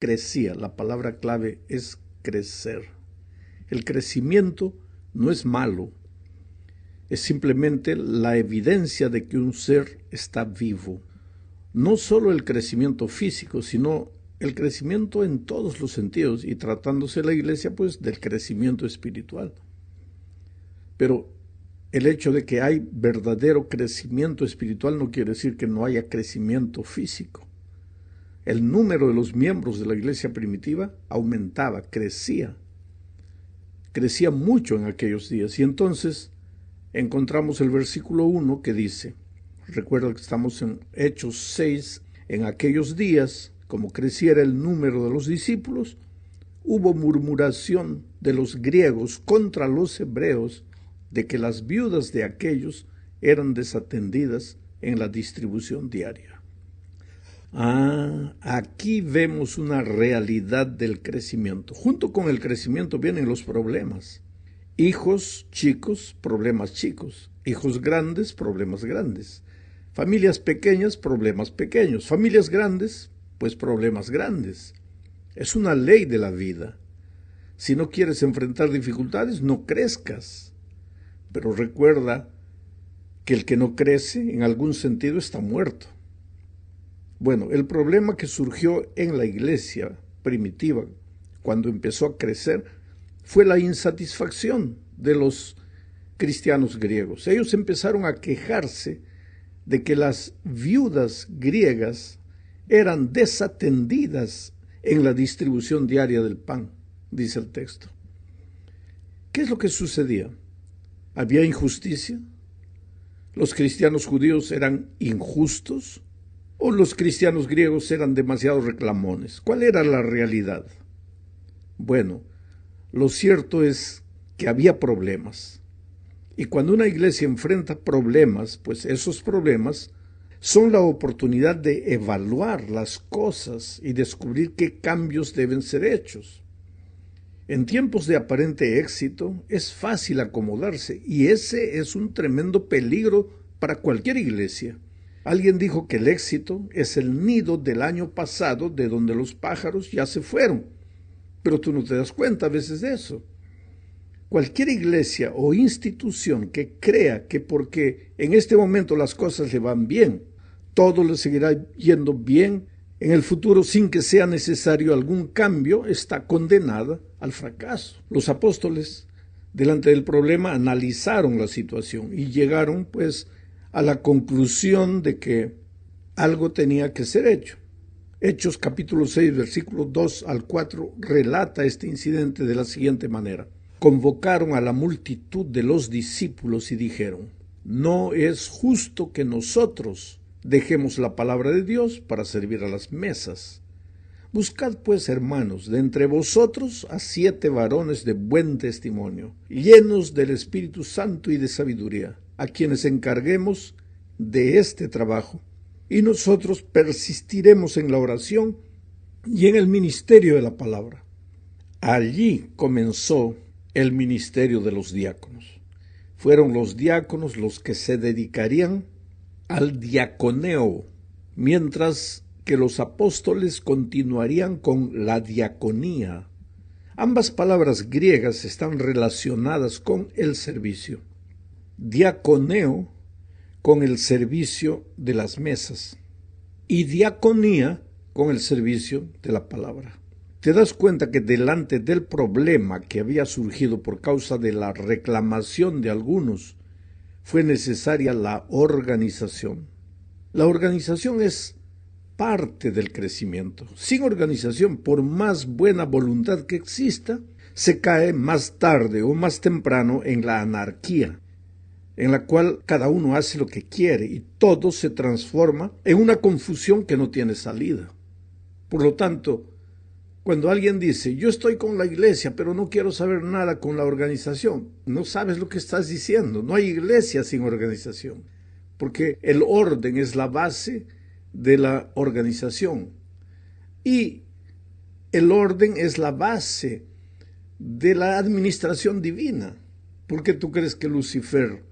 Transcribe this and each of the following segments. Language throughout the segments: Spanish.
crecía. La palabra clave es crecer. El crecimiento no es malo, es simplemente la evidencia de que un ser está vivo. No solo el crecimiento físico, sino el crecimiento en todos los sentidos, y tratándose la iglesia, pues, del crecimiento espiritual. Pero el hecho de que hay verdadero crecimiento espiritual no quiere decir que no haya crecimiento físico. El número de los miembros de la iglesia primitiva aumentaba, crecía mucho en aquellos días. Y entonces encontramos el versículo 1 que dice, recuerda que estamos en Hechos 6, en aquellos días, como creciera el número de los discípulos, hubo murmuración de los griegos contra los hebreos de que las viudas de aquellos eran desatendidas en la distribución diaria. Aquí vemos una realidad del crecimiento. Junto con el crecimiento vienen los problemas. Hijos chicos, problemas chicos. Hijos grandes, problemas grandes. Familias pequeñas, problemas pequeños. Familias grandes, pues problemas grandes. Es una ley de la vida. Si no quieres enfrentar dificultades, no crezcas. Pero recuerda que el que no crece, en algún sentido, está muerto. Bueno, el problema que surgió en la iglesia primitiva, cuando empezó a crecer, fue la insatisfacción de los cristianos griegos. Ellos empezaron a quejarse de que las viudas griegas eran desatendidas en la distribución diaria del pan, dice el texto. ¿Qué es lo que sucedía? ¿Había injusticia? ¿Los cristianos judíos eran injustos? ¿O los cristianos griegos eran demasiado reclamones? ¿Cuál era la realidad? Bueno, lo cierto es que había problemas. Y cuando una iglesia enfrenta problemas, pues esos problemas son la oportunidad de evaluar las cosas y descubrir qué cambios deben ser hechos. En tiempos de aparente éxito es fácil acomodarse, y ese es un tremendo peligro para cualquier iglesia. Alguien dijo que el éxito es el nido del año pasado de donde los pájaros ya se fueron, pero tú no te das cuenta a veces de eso. Cualquier iglesia o institución que crea que porque en este momento las cosas le van bien, todo le seguirá yendo bien en el futuro sin que sea necesario algún cambio, está condenada al fracaso. Los apóstoles, delante del problema, analizaron la situación y llegaron, pues, a la conclusión de que algo tenía que ser hecho. Hechos capítulo 6, versículos 2 al 4, relata este incidente de la siguiente manera. Convocaron a la multitud de los discípulos y dijeron, no es justo que nosotros dejemos la palabra de Dios para servir a las mesas. Buscad pues, hermanos, de entre vosotros a 7 varones de buen testimonio, llenos del Espíritu Santo y de sabiduría, a quienes encarguemos de este trabajo, y nosotros persistiremos en la oración y en el ministerio de la palabra. Allí comenzó el ministerio de los diáconos. Fueron los diáconos los que se dedicarían al diaconeo, mientras que los apóstoles continuarían con la diaconía. Ambas palabras griegas están relacionadas con el servicio. Diaconeo con el servicio de las mesas y diaconía con el servicio de la palabra. Te das cuenta que delante del problema que había surgido por causa de la reclamación de algunos, fue necesaria la organización. La organización es parte del crecimiento. Sin organización, por más buena voluntad que exista, se cae más tarde o más temprano en la anarquía, en la cual cada uno hace lo que quiere y todo se transforma en una confusión que no tiene salida. Por lo tanto, cuando alguien dice, yo estoy con la iglesia, pero no quiero saber nada con la organización, no sabes lo que estás diciendo. No hay iglesia sin organización, porque el orden es la base de la organización y el orden es la base de la administración divina. ¿Por qué tú crees que Lucifer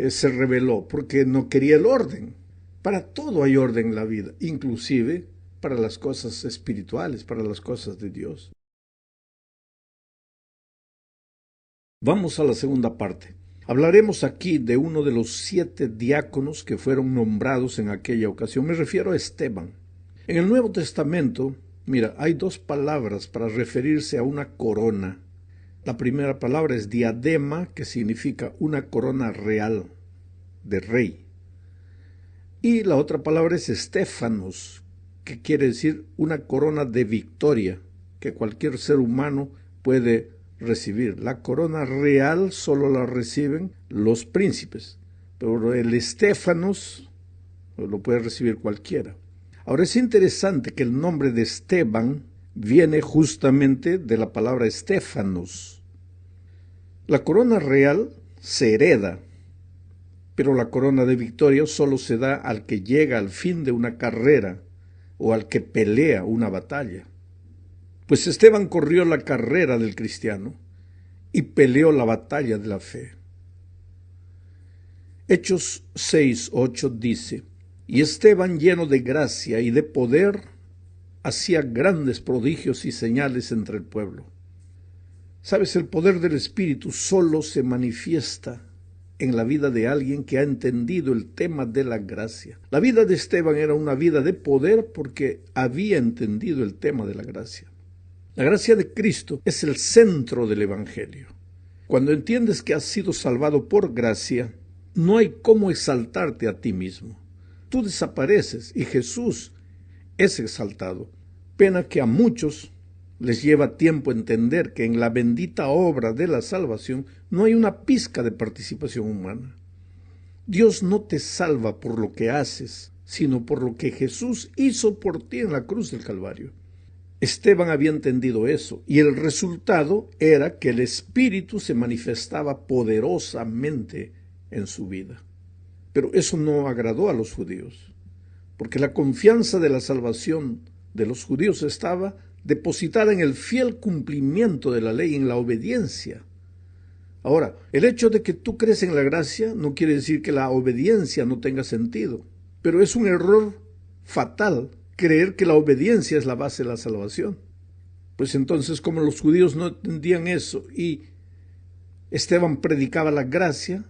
se rebeló? Porque no quería el orden. Para todo hay orden en la vida, inclusive para las cosas espirituales, para las cosas de Dios. Vamos a la segunda parte. Hablaremos aquí de uno de los 7 diáconos que fueron nombrados en aquella ocasión. Me refiero a Esteban. En el Nuevo Testamento, mira, hay 2 palabras para referirse a una corona. La primera palabra es diadema, que significa una corona real, de rey. Y la otra palabra es estéfanos, que quiere decir una corona de victoria, que cualquier ser humano puede recibir. La corona real solo la reciben los príncipes, pero el estéfanos lo puede recibir cualquiera. Ahora es interesante que el nombre de Esteban viene justamente de la palabra estéfanos. La corona real se hereda, pero la corona de victoria solo se da al que llega al fin de una carrera o al que pelea una batalla. Pues Esteban corrió la carrera del cristiano y peleó la batalla de la fe. Hechos 6:8 dice: y Esteban, lleno de gracia y de poder, hacía grandes prodigios y señales entre el pueblo. Sabes, el poder del Espíritu solo se manifiesta en la vida de alguien que ha entendido el tema de la gracia. La vida de Esteban era una vida de poder porque había entendido el tema de la gracia. La gracia de Cristo es el centro del Evangelio. Cuando entiendes que has sido salvado por gracia, no hay cómo exaltarte a ti mismo. Tú desapareces y Jesús es exaltado. Pena que a muchos les lleva tiempo entender que en la bendita obra de la salvación no hay una pizca de participación humana. Dios no te salva por lo que haces, sino por lo que Jesús hizo por ti en la cruz del Calvario. Esteban había entendido eso, y el resultado era que el Espíritu se manifestaba poderosamente en su vida. Pero eso no agradó a los judíos, porque la confianza de la salvación de los judíos estaba depositada en el fiel cumplimiento de la ley, en la obediencia. Ahora, el hecho de que tú crees en la gracia no quiere decir que la obediencia no tenga sentido, pero es un error fatal creer que la obediencia es la base de la salvación. Pues entonces, como los judíos no entendían eso y Esteban predicaba la gracia,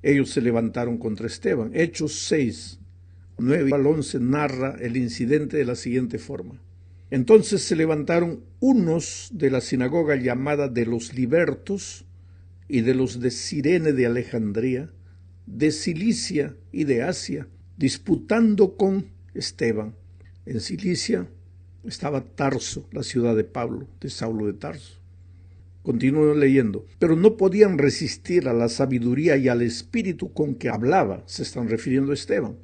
ellos se levantaron contra Esteban. Hechos 6:9-11 narra el incidente de la siguiente forma. Entonces se levantaron unos de la sinagoga llamada de los libertos y de los de Cirene de Alejandría, de Cilicia y de Asia, disputando con Esteban. En Cilicia estaba Tarso, la ciudad de Pablo, de Saulo de Tarso. Continúo leyendo. Pero no podían resistir a la sabiduría y al espíritu con que hablaba, se están refiriendo a Esteban.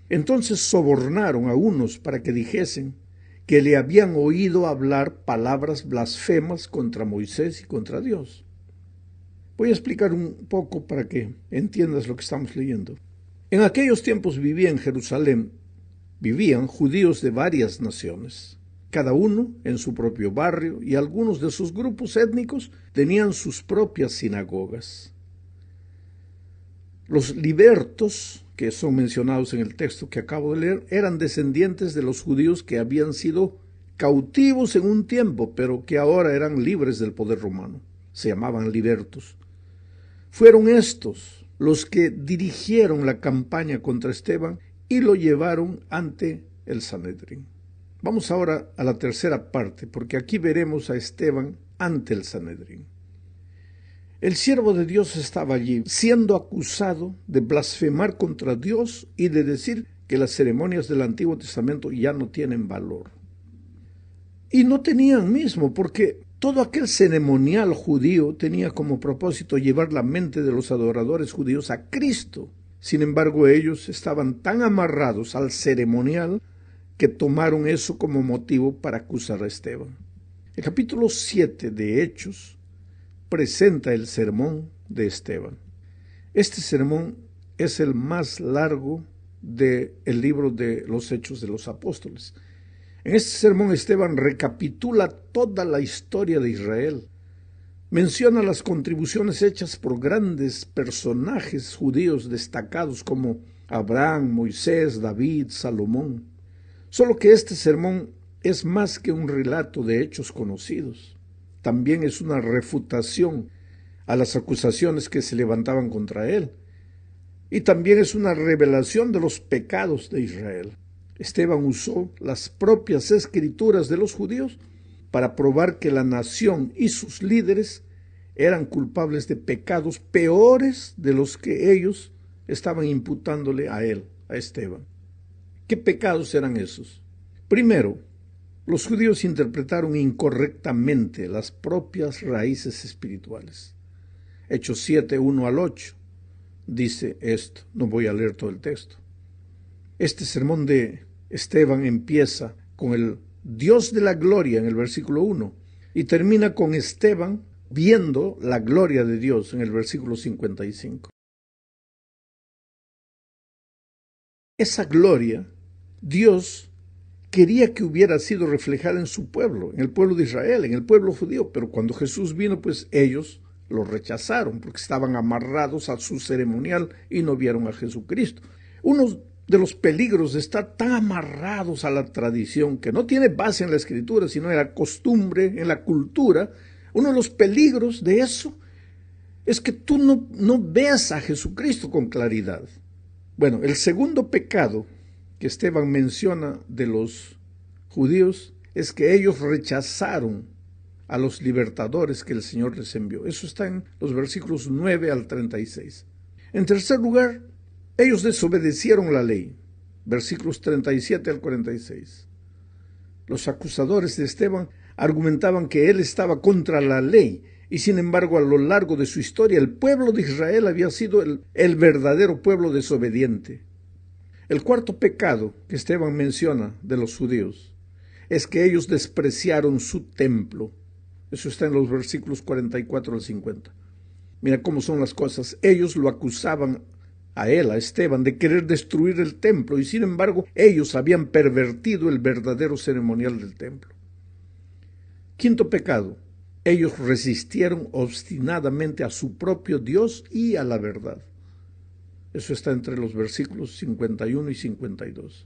Entonces sobornaron a unos para que dijesen que le habían oído hablar palabras blasfemas contra Moisés y contra Dios. Voy a explicar un poco para que entiendas lo que estamos leyendo. En aquellos tiempos vivían judíos de varias naciones, cada uno en su propio barrio, y algunos de sus grupos étnicos tenían sus propias sinagogas. Los libertos, que son mencionados en el texto que acabo de leer, eran descendientes de los judíos que habían sido cautivos en un tiempo, pero que ahora eran libres del poder romano. Se llamaban libertos. Fueron estos los que dirigieron la campaña contra Esteban y lo llevaron ante el Sanedrín. Vamos ahora a la tercera parte, porque aquí veremos a Esteban ante el Sanedrín. El siervo de Dios estaba allí, siendo acusado de blasfemar contra Dios y de decir que las ceremonias del Antiguo Testamento ya no tienen valor. Y no tenían mismo, porque todo aquel ceremonial judío tenía como propósito llevar la mente de los adoradores judíos a Cristo. Sin embargo, ellos estaban tan amarrados al ceremonial que tomaron eso como motivo para acusar a Esteban. El capítulo 7 de Hechos presenta el sermón de Esteban. Este sermón es el más largo del libro de los Hechos de los Apóstoles. En este sermón Esteban recapitula toda la historia de Israel. Menciona las contribuciones hechas por grandes personajes judíos destacados como Abraham, Moisés, David, Salomón. Solo que este sermón es más que un relato de hechos conocidos. También es una refutación a las acusaciones que se levantaban contra él. Y también es una revelación de los pecados de Israel. Esteban usó las propias escrituras de los judíos para probar que la nación y sus líderes eran culpables de pecados peores de los que ellos estaban imputándole a él, a Esteban. ¿Qué pecados eran esos? Primero, los judíos interpretaron incorrectamente las propias raíces espirituales. Hechos 7, 1 al 8 dice esto. No voy a leer todo el texto. Este sermón de Esteban empieza con el Dios de la gloria en el versículo 1 y termina con Esteban viendo la gloria de Dios en el versículo 55. Esa gloria, Dios quería que hubiera sido reflejada en su pueblo, en el pueblo de Israel, en el pueblo judío, pero cuando Jesús vino, pues ellos lo rechazaron porque estaban amarrados a su ceremonial y no vieron a Jesucristo. Uno de los peligros de estar tan amarrados a la tradición, que no tiene base en la Escritura, sino en la costumbre, en la cultura, uno de los peligros de eso es que tú no veas a Jesucristo con claridad. Bueno, el segundo pecado que Esteban menciona de los judíos es que ellos rechazaron a los libertadores que el Señor les envió. Eso está en los versículos 9 al 36. En tercer lugar, ellos desobedecieron la ley. Versículos 37 al 46. Los acusadores de Esteban argumentaban que él estaba contra la ley y sin embargo a lo largo de su historia el pueblo de Israel había sido el verdadero pueblo desobediente. El cuarto pecado que Esteban menciona de los judíos es que ellos despreciaron su templo. Eso está en los versículos 44 al 50. Mira cómo son las cosas. Ellos lo acusaban a él, a Esteban, de querer destruir el templo y sin embargo ellos habían pervertido el verdadero ceremonial del templo. Quinto pecado. Ellos resistieron obstinadamente a su propio Dios y a la verdad. Eso está entre los versículos 51 y 52.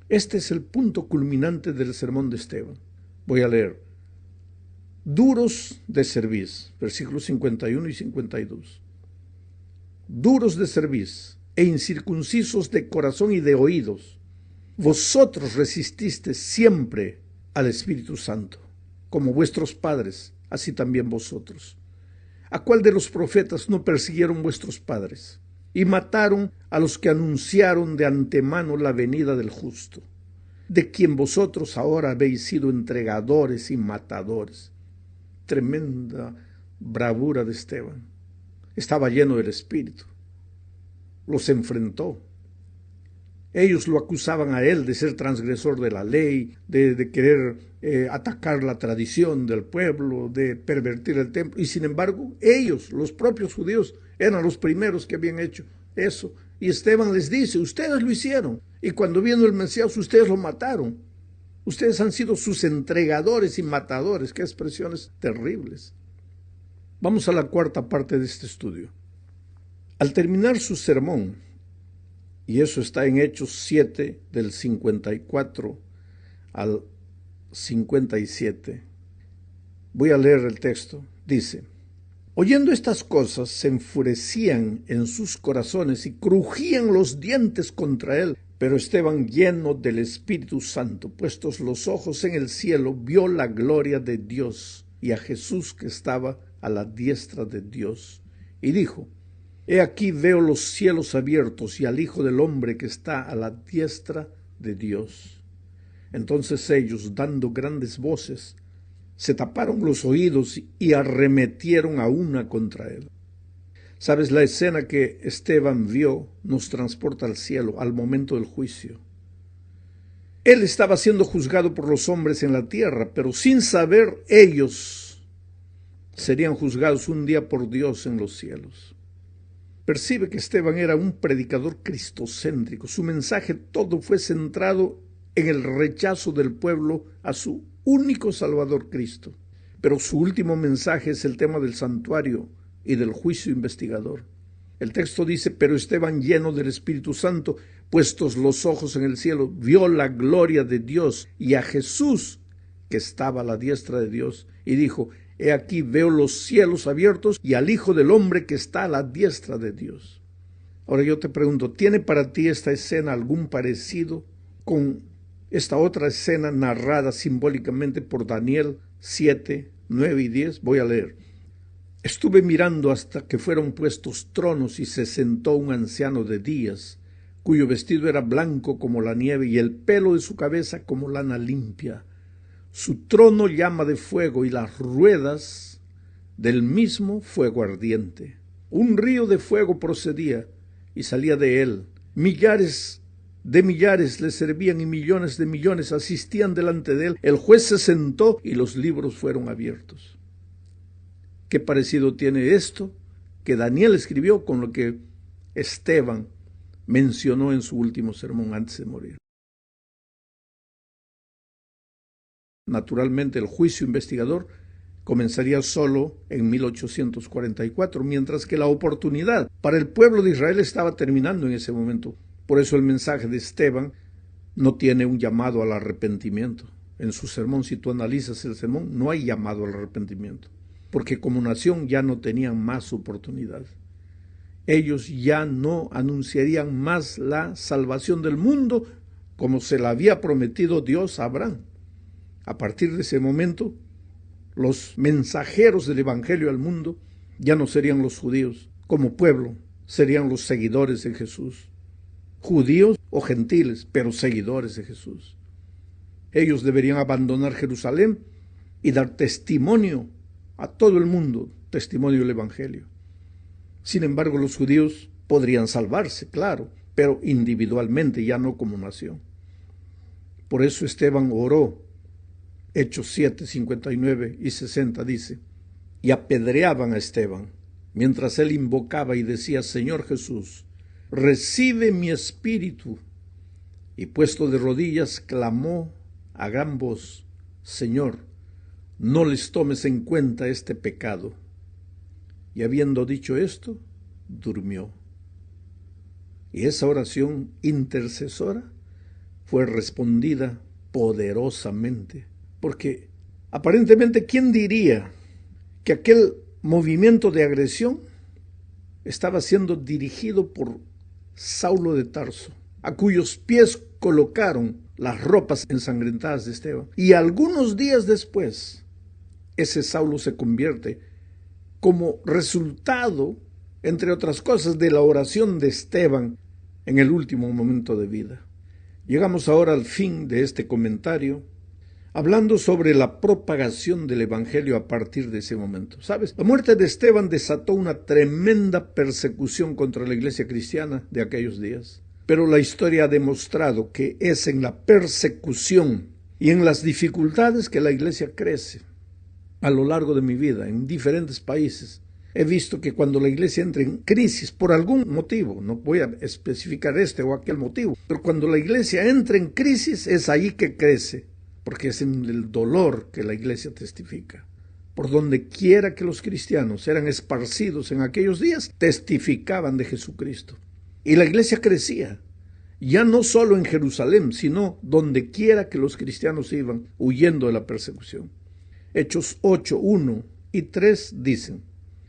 Este es el punto culminante del sermón de Esteban. Voy a leer. Duros de cerviz, versículos 51 y 52. Duros de cerviz e incircuncisos de corazón y de oídos, vosotros resististeis siempre al Espíritu Santo, como vuestros padres, así también vosotros. ¿A cuál de los profetas no persiguieron vuestros padres? Y mataron a los que anunciaron de antemano la venida del justo, de quien vosotros ahora habéis sido entregadores y matadores. Tremenda bravura de Esteban. Estaba lleno del Espíritu. Los enfrentó. Ellos lo acusaban a él de ser transgresor de la ley, de querer atacar la tradición del pueblo, de pervertir el templo. Y sin embargo, ellos, los propios judíos, eran los primeros que habían hecho eso. Y Esteban les dice, ustedes lo hicieron. Y cuando vino el Mesías, ustedes lo mataron. Ustedes han sido sus entregadores y matadores. Qué expresiones terribles. Vamos a la cuarta parte de este estudio. Al terminar su sermón, y eso está en Hechos 7, del 54 al 57, voy a leer el texto. Dice, oyendo estas cosas, se enfurecían en sus corazones y crujían los dientes contra él. Pero Esteban, lleno del Espíritu Santo, puestos los ojos en el cielo, vio la gloria de Dios y a Jesús que estaba a la diestra de Dios. Y dijo, he aquí veo los cielos abiertos y al Hijo del Hombre que está a la diestra de Dios. Entonces ellos, dando grandes voces, se taparon los oídos y arremetieron a una contra él. Sabes, la escena que Esteban vio nos transporta al cielo, al momento del juicio. Él estaba siendo juzgado por los hombres en la tierra, pero sin saber ellos serían juzgados un día por Dios en los cielos. Percibe que Esteban era un predicador cristocéntrico. Su mensaje todo fue centrado en el rechazo del pueblo a su único Salvador Cristo. Pero su último mensaje es el tema del santuario y del juicio investigador. El texto dice, pero Esteban, lleno del Espíritu Santo, puestos los ojos en el cielo, vio la gloria de Dios y a Jesús que estaba a la diestra de Dios, y dijo: he aquí veo los cielos abiertos y al Hijo del Hombre que está a la diestra de Dios. Ahora yo te pregunto, ¿tiene para ti esta escena algún parecido con esta otra escena narrada simbólicamente por Daniel 7, 9 y 10? Voy a leer. Estuve mirando hasta que fueron puestos tronos y se sentó un anciano de días, cuyo vestido era blanco como la nieve y el pelo de su cabeza como lana limpia. Su trono llama de fuego y las ruedas del mismo fuego ardiente. Un río de fuego procedía y salía de él. Millares de millares le servían y millones de millones asistían delante de él. El juez se sentó y los libros fueron abiertos. ¿Qué parecido tiene esto que Daniel escribió con lo que Esteban mencionó en su último sermón antes de morir? Naturalmente, el juicio investigador comenzaría solo en 1844, mientras que la oportunidad para el pueblo de Israel estaba terminando en ese momento. Por eso el mensaje de Esteban no tiene un llamado al arrepentimiento. En su sermón, si tú analizas el sermón, no hay llamado al arrepentimiento, porque como nación ya no tenían más oportunidad. Ellos ya no anunciarían más la salvación del mundo como se la había prometido Dios a Abraham. A partir de ese momento, los mensajeros del Evangelio al mundo ya no serían los judíos. Como pueblo, serían los seguidores de Jesús. Judíos o gentiles, pero seguidores de Jesús. Ellos deberían abandonar Jerusalén y dar testimonio a todo el mundo, testimonio del Evangelio. Sin embargo, los judíos podrían salvarse, claro, pero individualmente, ya no como nación. Por eso Esteban oró. Hechos 7, 59 y 60 dice: y apedreaban a Esteban, mientras él invocaba y decía: Señor Jesús, recibe mi espíritu. Y puesto de rodillas, clamó a gran voz: Señor, no les tomes en cuenta este pecado. Y habiendo dicho esto, durmió. Y esa oración intercesora fue respondida poderosamente. Porque aparentemente, ¿quién diría que aquel movimiento de agresión estaba siendo dirigido por Saulo de Tarso, a cuyos pies colocaron las ropas ensangrentadas de Esteban? Y algunos días después, ese Saulo se convierte como resultado, entre otras cosas, de la oración de Esteban en el último momento de vida. Llegamos ahora al fin de este comentario, hablando sobre la propagación del Evangelio a partir de ese momento. ¿Sabes? La muerte de Esteban desató una tremenda persecución contra la iglesia cristiana de aquellos días. Pero la historia ha demostrado que es en la persecución y en las dificultades que la iglesia crece. A lo largo de mi vida, en diferentes países, he visto que cuando la iglesia entra en crisis por algún motivo, no voy a especificar este o aquel motivo, pero cuando la iglesia entra en crisis es ahí que crece, porque es en el dolor que la iglesia testifica. Por donde quiera que los cristianos eran esparcidos en aquellos días, testificaban de Jesucristo. Y la iglesia crecía, ya no solo en Jerusalén, sino donde quiera que los cristianos iban huyendo de la persecución. Hechos 8, 1 y 3 dicen: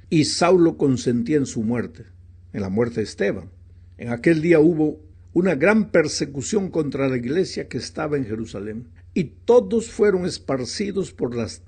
y Saulo consentía en su muerte, en la muerte de Esteban. En aquel día hubo una gran persecución contra la iglesia que estaba en Jerusalén, y todos fueron esparcidos por las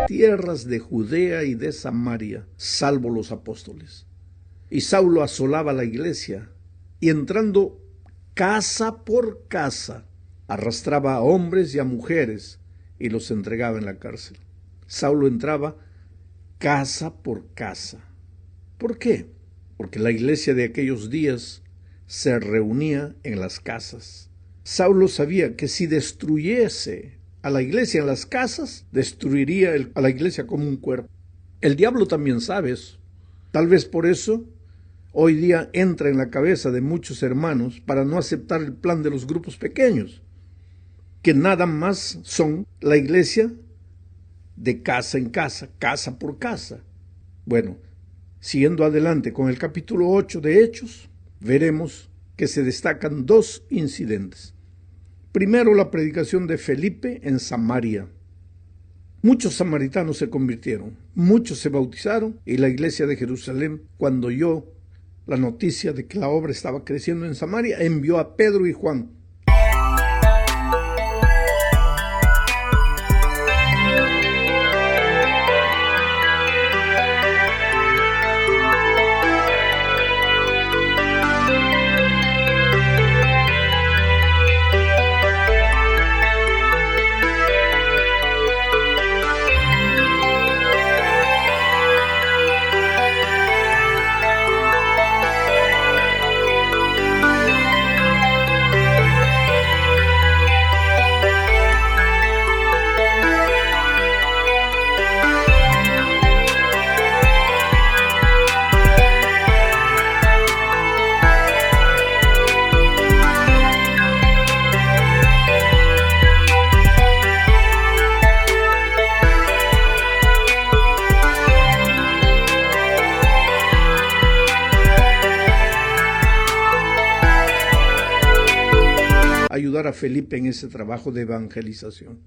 tierras de Judea y de Samaria, salvo los apóstoles. Y Saulo asolaba la iglesia, y entrando casa por casa, arrastraba a hombres y a mujeres, y los entregaba en la cárcel. Saulo entraba casa por casa. ¿Por qué? Porque la iglesia de aquellos días se reunía en las casas. Saulo sabía que si destruyese a la iglesia en las casas, destruiría a la iglesia como un cuerpo. El diablo también sabe eso. Tal vez por eso hoy día entra en la cabeza de muchos hermanos para no aceptar el plan de los grupos pequeños, que nada más son la iglesia de casa en casa, casa por casa. Bueno, siguiendo adelante con el capítulo 8 de Hechos, veremos que se destacan dos incidentes. Primero, la predicación de Felipe en Samaria. Muchos samaritanos se convirtieron, muchos se bautizaron, y la iglesia de Jerusalén, cuando oyó la noticia de que la obra estaba creciendo en Samaria, envió a Pedro y Juan. Ayudar a Felipe en ese trabajo de evangelización.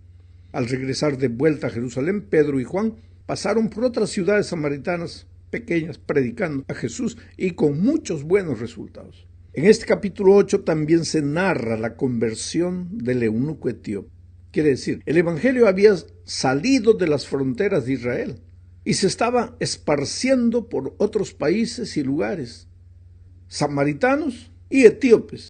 Al regresar de vuelta a Jerusalén, Pedro y Juan pasaron por otras ciudades samaritanas pequeñas predicando a Jesús y con muchos buenos resultados. En este capítulo 8 también se narra la conversión del eunuco etíope. Quiere decir, el evangelio había salido de las fronteras de Israel y se estaba esparciendo por otros países y lugares, samaritanos y etíopes.